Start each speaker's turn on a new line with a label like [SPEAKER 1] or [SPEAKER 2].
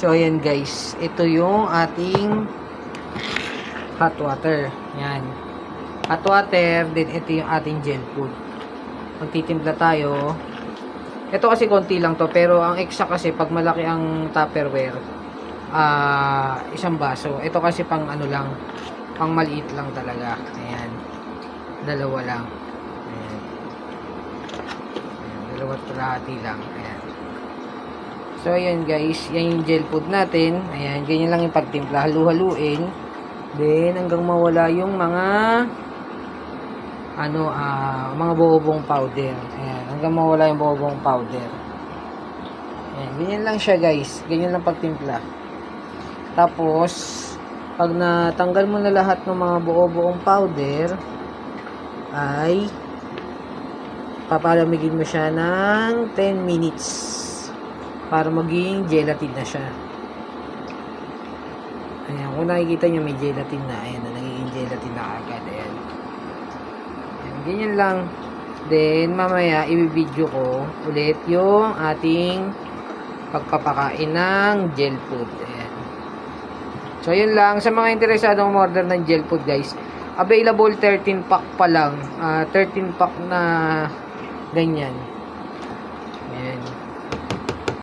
[SPEAKER 1] So, ayan guys. Ito yung ating hot water. Yan. Hot water. Then, ito yung ating gel food. Magtitimpla tayo. Ito kasi konti lang to. Pero, ang extra kasi, pag malaki ang Tupperware, isang baso. Ito kasi pang ano lang. Pang maliit lang talaga. Ayan. Dalawa lang. Ayan. Dalawat kalahati lang. Ayan. So, ayan guys. Yan yung gel food natin. Ayan. Ganyan lang yung pagtimpla. Halu-haluin. Then, hanggang mawala yung mga mga bobong powder. Ayan. Hanggang mawala yung bobong powder. Ayan. Ganyan lang siya guys. Ganyan lang pagtimpla. Tapos, pag natanggal mo na lahat ng mga buo-buong powder, ay papalamigin mo siya ng 10 minutes para maging gelatin na siya. Ayan, kung nakikita nyo may gelatin na. Ayan, nagiging gelatin na agad. Ayan. Ayan, ganyan lang. Then, mamaya, i-video ko ulit yung ating pagpapakain ng gel food. Ayan. So, yun lang. Sa mga interesadong order ng gel food, guys, available 13 pack pa lang. 13 pack na ganyan. Ayan.